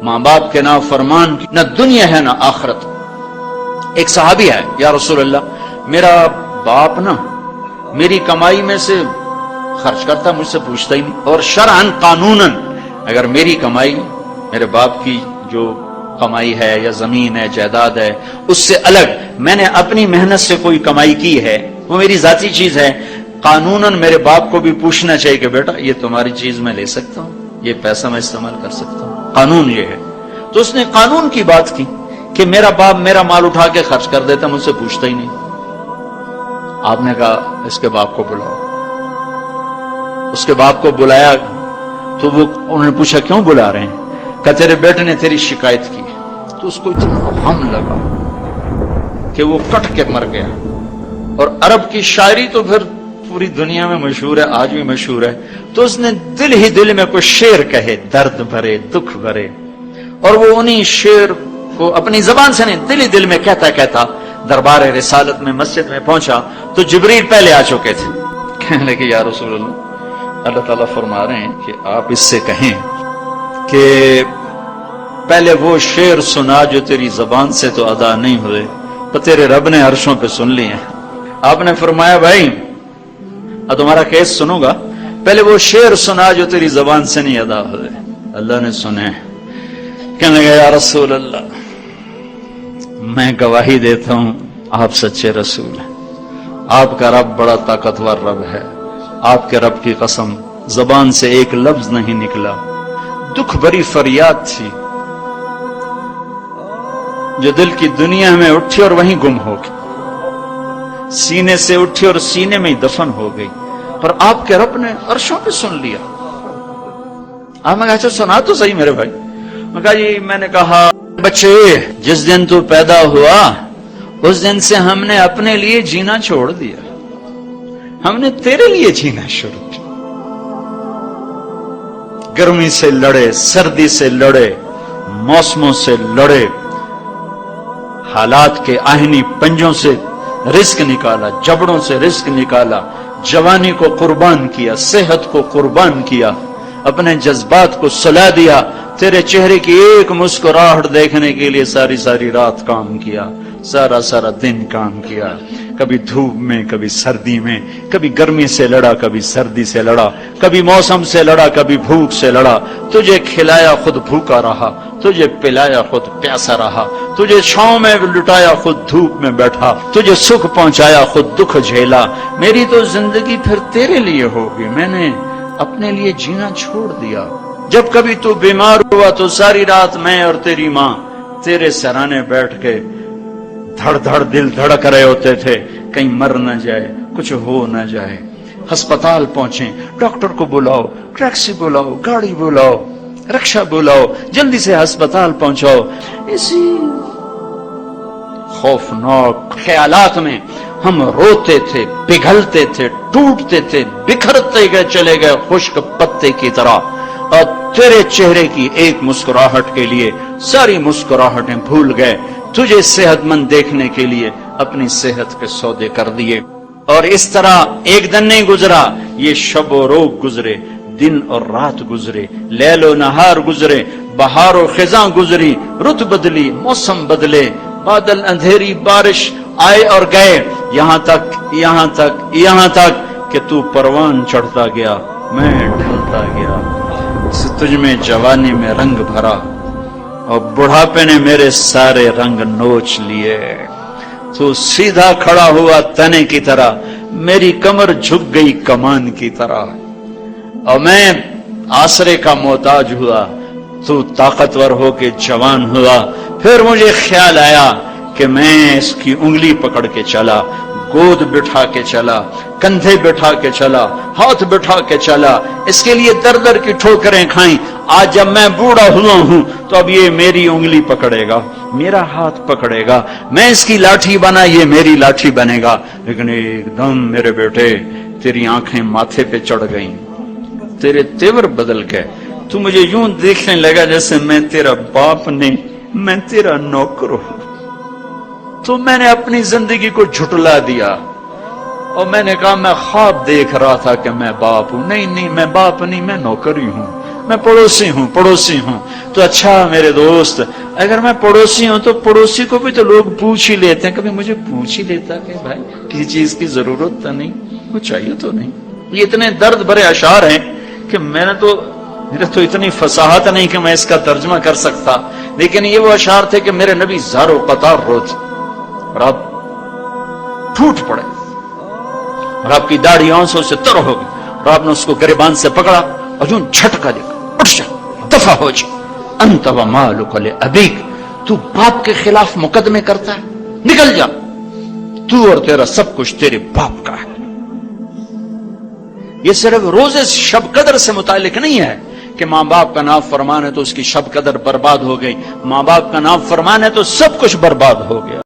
ماں باپ کے نافرمان کی نہ دنیا ہے نہ آخرت۔ ایک صحابی ہے، یا رسول اللہ میرا باپ نا میری کمائی میں سے خرچ کرتا، مجھ سے پوچھتا ہی نہیں، اور شرعاً قانوناً اگر میری کمائی میرے باپ کی جو کمائی ہے یا زمین ہے جائیداد ہے اس سے الگ میں نے اپنی محنت سے کوئی کمائی کی ہے، وہ میری ذاتی چیز ہے، قانوناً میرے باپ کو بھی پوچھنا چاہیے کہ بیٹا یہ تمہاری چیز میں لے سکتا ہوں، یہ پیسہ میں استعمال کر سکتا ہوں، قانون یہ ہے۔ تو اس نے قانون کی بات کی کہ میرا باپ میرا مال اٹھا کے خرچ کر دیتا، مجھ سے پوچھتا ہی نہیں۔ آپ نے کہا اس کے باپ کو بلاؤ۔ اس کے باپ کو بلایا تو وہ انہوں نے پوچھا کیوں بلا رہے ہیں؟ کہ تیرے بیٹے نے تیری شکایت کی۔ تو اس کو اتنا غم لگا کہ وہ کٹ کے مر گیا۔ اور عرب کی شاعری تو پھر پوری دنیا میں مشہور ہے، آج بھی مشہور ہے۔ تو اس نے دل ہی دل میں کوئی شعر کہے، درد بھرے دکھ بھرے، اور وہ انہی شعر کو اپنی زبان سے نہیں دل ہی دل میں کہتا کہتا دربار رسالت میں مسجد میں پہنچا تو جبریل پہلے آ چکے تھے۔ کہنے لگے یا رسول اللہ، اللہ تعالیٰ فرما رہے ہیں کہ آپ اس سے کہیں کہ پہلے وہ شعر سنا جو تیری زبان سے تو ادا نہیں ہوئے، تو تیرے رب نے عرشوں پہ سن لیے ہیں۔ آپ نے فرمایا بھائی اب تمہارا کیس سنوں گا، پہلے وہ شعر سنا جو تیری زبان سے نہیں ادا ہوئے۔ اللہ نے سنے۔ کہنے لگا یا رسول اللہ میں گواہی دیتا ہوں آپ سچے رسول ہیں، آپ کا رب بڑا طاقتور رب ہے، آپ کے رب کی قسم زبان سے ایک لفظ نہیں نکلا، دکھ بھری فریاد تھی جو دل کی دنیا میں اٹھی اور وہیں گم ہو گئی، سینے سے اٹھی اور سینے میں ہی دفن ہو گئی، پر آپ کے رب نے عرشوں پہ سن لیا۔ آپ نے کہا اچھا سنا تو صحیح میرے بھائی۔ میں کہا جی میں نے کہا بچے جس دن تو پیدا ہوا اس دن سے ہم نے اپنے لیے جینا چھوڑ دیا، ہم نے تیرے لیے جینا شروع کیا۔ گرمی سے لڑے، سردی سے لڑے، موسموں سے لڑے، حالات کے آہنی پنجوں سے رزق نکالا، جبڑوں سے رزق نکالا، جوانی کو قربان کیا، صحت کو قربان کیا، اپنے جذبات کو سلا دیا، تیرے چہرے کی ایک مسکراہٹ دیکھنے کے لیے ساری ساری رات کام کیا، سارا سارا دن کام کیا، کبھی دھوپ میں کبھی سردی میں، کبھی گرمی سے لڑا کبھی سردی سے لڑا، کبھی موسم سے لڑا کبھی بھوک سے لڑا، تجھے کھلایا خود بھوکا رہا، تجھے پلایا خود پیاسا رہا، تجھے چھاؤں میں لٹایا خود دھوپ میں بیٹھا، تجھے سکھ پہنچایا خود دکھ جھیلا۔ میری تو زندگی پھر تیرے لیے ہوگی، میں نے اپنے لیے جینا چھوڑ دیا۔ جب کبھی تو بیمار ہوا تو ساری رات میں اور تیری ماں تیرے سرانے بیٹھ کے دھڑ دھڑ دل دھڑک رہے ہوتے تھے، کہیں مر نہ جائے، کچھ ہو نہ جائے۔ ہسپتال پہنچے، ڈاکٹر کو بلاؤ، ٹیکسی بلاؤ، گاڑی بلاؤ، رکشہ بلاؤ، جلدی سے ہسپتال پہنچاؤ۔ اسی خوفناک خیالات میں ہم روتے تھے، پگھلتے تھے، ٹوٹتے تھے، بکھرتے گئے چلے گئے خشک پتے کی طرح، اور تیرے چہرے کی ایک مسکراہٹ کے لیے ساری مسکراہٹیں بھول گئے، تجھے صحت مند دیکھنے کے لیے اپنی صحت کے سودے کر دیے۔ اور اس طرح ایک دن نہیں گزرا، یہ شب و روز گزرے، دن اور رات گزرے، لیل و نہار گزرے، بہار و خزاں گزری، رت بدلی، موسم بدلے، بادل اندھیری بارش آئے اور گئے، یہاں تک کہ تو پروان چڑھتا گیا، میں ڈھلتا گیا، تجھ میں جوانی میں رنگ بھرا اور بڑھاپے نے میرے سارے رنگ نوچ لیے۔ تو سیدھا کھڑا ہوا تنے کی طرح، میری کمر جھک گئی کمان کی طرح، اور میں آسرے کا محتاج ہوا، تو طاقتور ہو کے جوان ہوا۔ پھر مجھے خیال آیا کہ میں اس کی انگلی پکڑ کے چلا، گود بٹھا کے چلا، کندھے بٹھا کے چلا، ہاتھ بٹھا کے چلا، اس کے لیے در در کی ٹھوکریں کھائیں۔ آج جب میں بوڑھا ہوا ہوں تو اب یہ میری انگلی پکڑے گا، میرا ہاتھ پکڑے گا، میں اس کی لاٹھی بنا، یہ میری لاٹھی بنے گا۔ لیکن ایک دم میرے بیٹے تیری آنکھیں ماتھے پہ چڑھ گئیں، تیرے تیور بدل گئے، تو مجھے یوں دیکھنے لگا جیسے میں تیرا باپ نہیں، میں تیرا نوکر ہوں۔ تو میں نے اپنی زندگی کو جھٹلا دیا اور میں نے کہا میں خواب دیکھ رہا تھا کہ میں باپ ہوں۔ نہیں میں باپ نہیں، میں نوکر ہی ہوں۔ میں پڑوسی ہوں. تو اچھا میرے دوست، اگر میں پڑوسی ہوں تو پڑوسی کو بھی تو لوگ پوچھ ہی لیتے ہیں. کبھی مجھے پوچھ ہی لیتا کہ بھائی کسی چیز کی ضرورت تو نہیں، کچھ چاہیے تو نہیں. یہ اتنے درد بھرے اشعار ہیں کہ میرے تو اتنی فصاحت نہیں کہ میں اس کا ترجمہ کر سکتا، لیکن یہ وہ اشعار تھے کہ میرے نبی زار و قطار روتے اور آپ ٹوٹ پڑے اور آپ کی داڑھی آنسوں سے تر ہو گئی اور آپ نے اس کو گریبان سے پکڑا اور یوں جھٹکا دے کر اٹھ جا، دفع ہو جا. انت و مالک لابیک، تو باپ کے خلاف مقدمے کرتا ہے، نکل جا، تو اور تیرا سب کچھ تیرے باپ کا ہے. یہ صرف روز شب قدر سے متعلق نہیں ہے کہ ماں باپ کا نافرمان ہے تو اس کی شب قدر برباد ہو گئی. ماں باپ کا نافرمان ہے تو سب کچھ برباد ہو گیا.